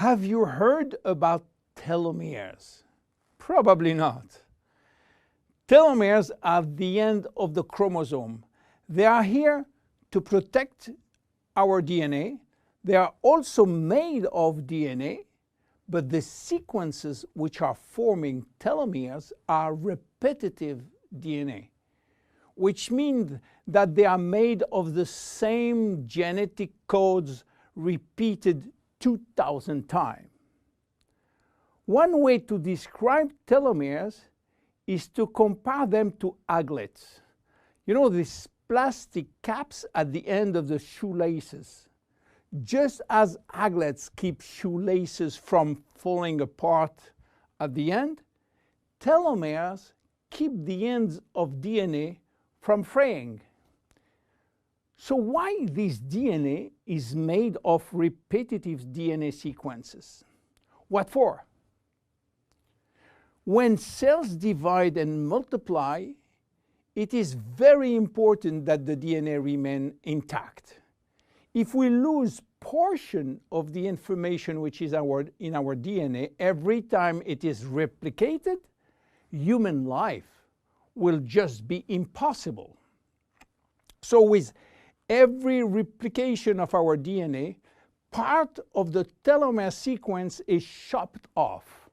Have you heard about telomeres? Probably not. Telomeres are the end of the chromosome. They are here to protect our DNA. They are also made of DNA, but the sequences which are forming telomeres are repetitive DNA, which means that they are made of the same genetic codes repeated 2,000 times. One way to describe telomeres is to compare them to aglets. You know, these plastic caps at the end of the shoelaces. Just as aglets keep shoelaces from falling apart at the end, telomeres keep the ends of DNA from fraying. So why this DNA is made of repetitive DNA sequences? What for? When cells divide and multiply, it is very important that the DNA remain intact. If we lose portion of the information which is in our DNA every time it is replicated, human life will just be impossible. So with every replication of our DNA, part of the telomere sequence is chopped off.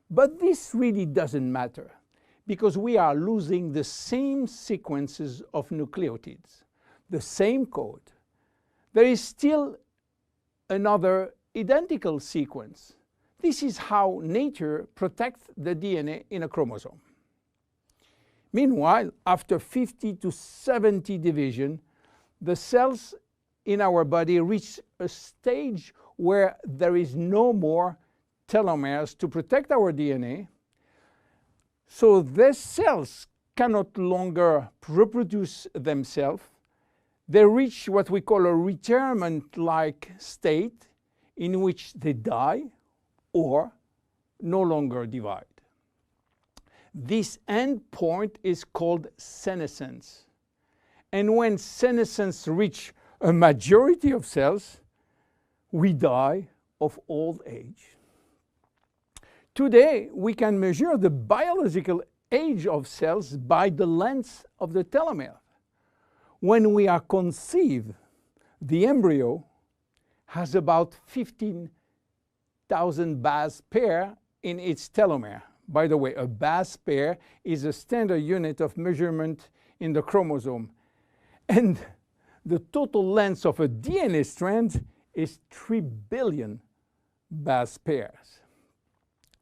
But this really doesn't matter, because we are losing the same sequences of nucleotides, the same code. There is still another identical sequence. This is how nature protects the DNA in a chromosome. Meanwhile, after 50 to 70 division, the cells in our body reach a stage where there is no more telomeres to protect our DNA. So these cells cannot longer reproduce themselves. They reach what we call a retirement-like state in which they die or no longer divide. This end point is called senescence. And when senescence reaches a majority of cells, we die of old age. Today, we can measure the biological age of cells by the length of the telomere. When we are conceived, the embryo has about 15,000 base pair in its telomere. By the way, a base pair is a standard unit of measurement in the chromosome. And the total length of a DNA strand is 3 billion base pairs.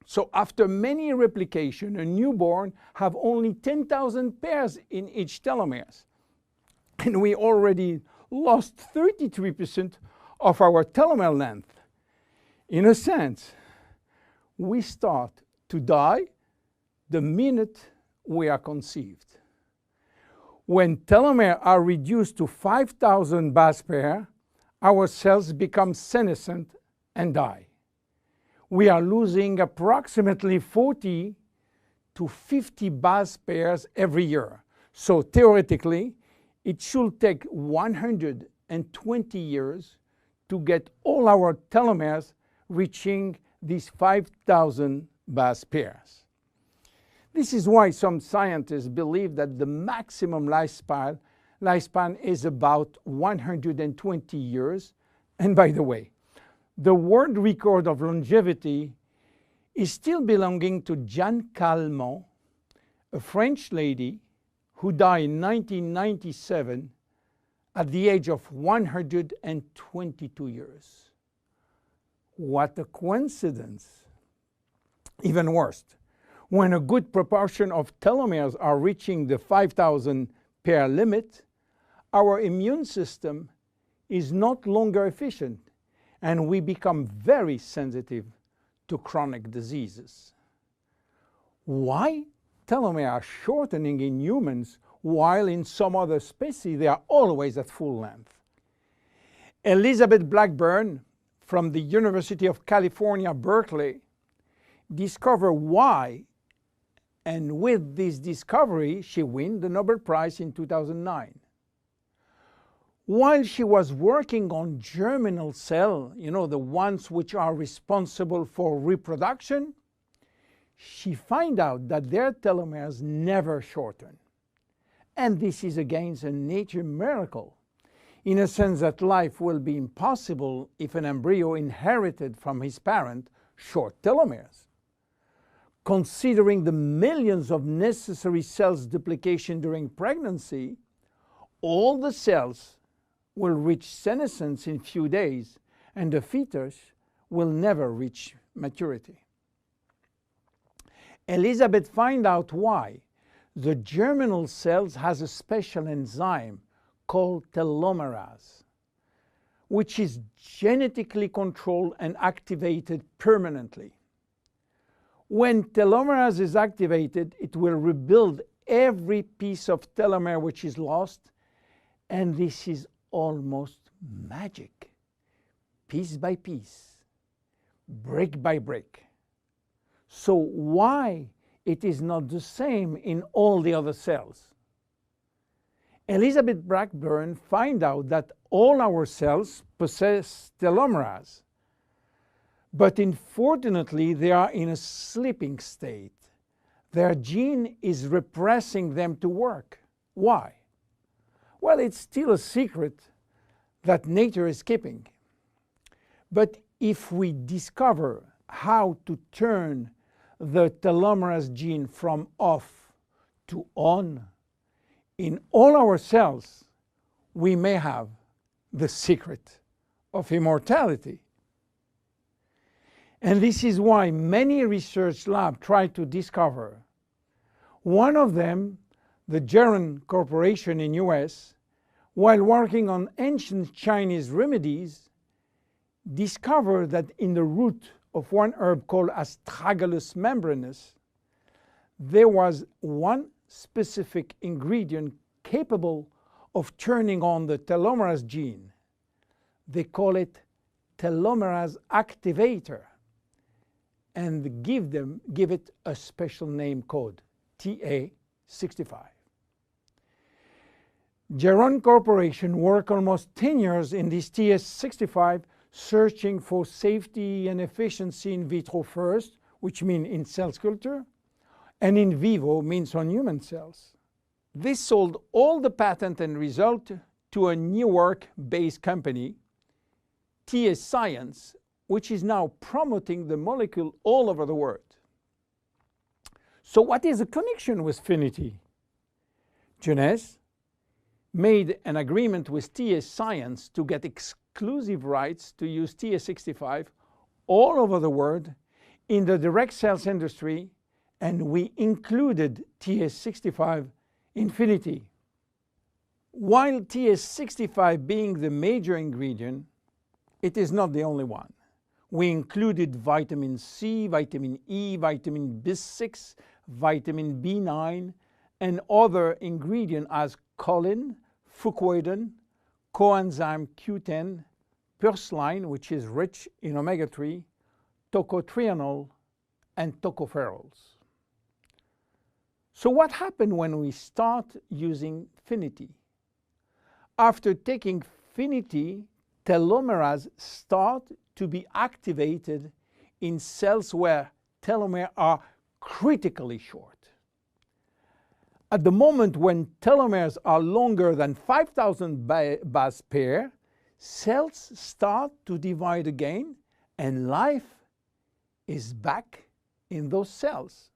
So after many replications, a newborn have only 10,000 pairs in each telomeres. And we already lost 33% of our telomere length. In a sense, we start to die the minute we are conceived. When telomeres are reduced to 5,000 base pairs, our cells become senescent and die. We are losing approximately 40 to 50 base pairs every year. So theoretically, it should take 120 years to get all our telomeres reaching these 5,000 base pairs. This is why some scientists believe that the maximum lifespan is about 120 years. And by the way, the world record of longevity is still belonging to Jeanne Calment, a French lady who died in 1997 at the age of 122 years. What a coincidence! Even worse, when a good proportion of telomeres are reaching the 5,000 pair limit, our immune system is not longer efficient, and we become very sensitive to chronic diseases. Why telomeres are shortening in humans while in some other species they are always at full length? Elizabeth Blackburn from the University of California, Berkeley, discovered why, and with this discovery she won the Nobel Prize in 2009. While she was working on germinal cell, the ones which are responsible for reproduction, she found out that their telomeres never shorten. And this is against a nature miracle, in a sense that life will be impossible if an embryo inherited from his parent short telomeres. Considering the millions of necessary cells duplication during pregnancy, all the cells will reach senescence in few days, and the fetus will never reach maturity. Elizabeth found out why. The germinal cells has a special enzyme called telomerase, which is genetically controlled and activated permanently. When telomerase is activated, it will rebuild every piece of telomere which is lost, and this is almost magic. Piece by piece, brick by brick. So why it is not the same in all the other cells? Elizabeth Blackburn found out that all our cells possess telomerase, but unfortunately they are in a sleeping state. Their gene is repressing them to work. Why? Well, it's still a secret that nature is keeping. But if we discover how to turn the telomerase gene from off to on in all our cells, we may have the secret of immortality. And this is why many research labs try to discover. One of them, the Geron Corporation in US, while working on ancient Chinese remedies, discovered that in the root of one herb called Astragalus membranus, there was one specific ingredient capable of turning on the telomerase gene. They call it telomerase activator, and give it a special name code, TA65. Geron Corporation worked almost 10 years in this TA65, searching for safety and efficiency in vitro first, which means in cell culture, and in vivo means on human cells. This sold all the patent and result to a Newark-based company, TA Science, which is now promoting the molecule all over the world. So what is the connection with Finiti? Jeunesse made an agreement with TA Science to get exclusive rights to use TA65 all over the world in the direct sales industry, and we included TA65 in Finiti. While TA65 being the major ingredient, it is not the only one. We included vitamin C, vitamin E, vitamin B6, vitamin B9, and other ingredients as choline, fucoidan, coenzyme Q10, purslane, which is rich in omega-3, tocotrienol, and tocopherols. So what happened when we start using Finiti? After taking Finiti, telomerase start to be activated in cells where telomeres are critically short. At the moment when telomeres are longer than 5,000 base pair, cells start to divide again, and life is back in those cells.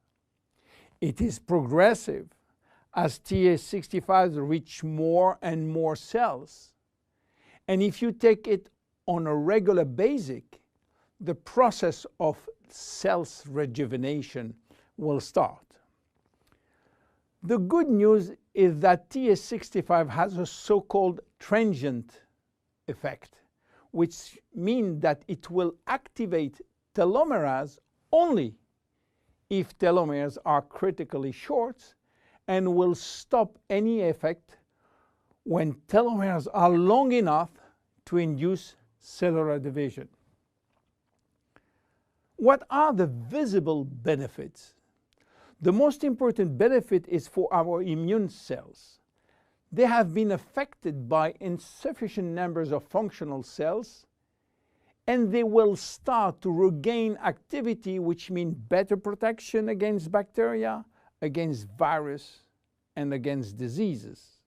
It is progressive as TA65 reach more and more cells. And if you take it on a regular basis, the process of cells rejuvenation will start. The good news is that TA65 has a so-called transient effect, which means that it will activate telomerase only if telomeres are critically short, and will stop any effect when telomeres are long enough to induce cellular division. What are the visible benefits? The most important benefit is for our immune cells. they have been affected by insufficient numbers of functional cells, and they will start to regain activity, which means better protection against bacteria, against virus, and against diseases.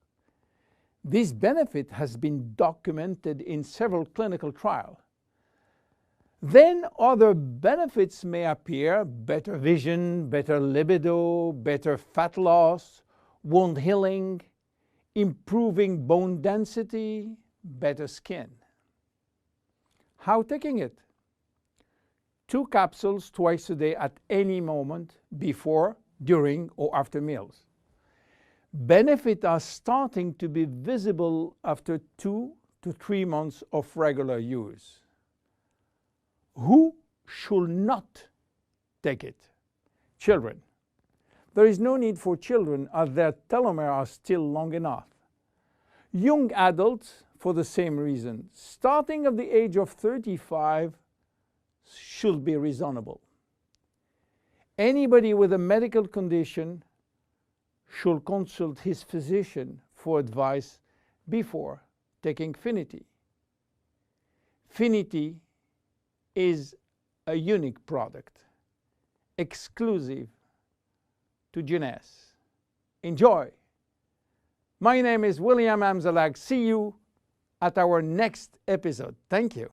This benefit has been documented in several clinical trials. Then other benefits may appear: better vision, better libido, better fat loss, wound healing, improving bone density, better skin. How taking it? 2 capsules twice a day at any moment, before, during, or after meals. Benefits are starting to be visible after 2 to 3 months of regular use. Who should not take it? Children. There is no need for children, as their telomeres are still long enough. Young adults, for the same reason, starting at the age of 35, should be reasonable. Anybody with a medical condition should consult his physician for advice before taking Finiti. Finiti is a unique product, exclusive to Jeunesse. Enjoy! My name is William Amzalag. See you at our next episode. Thank you.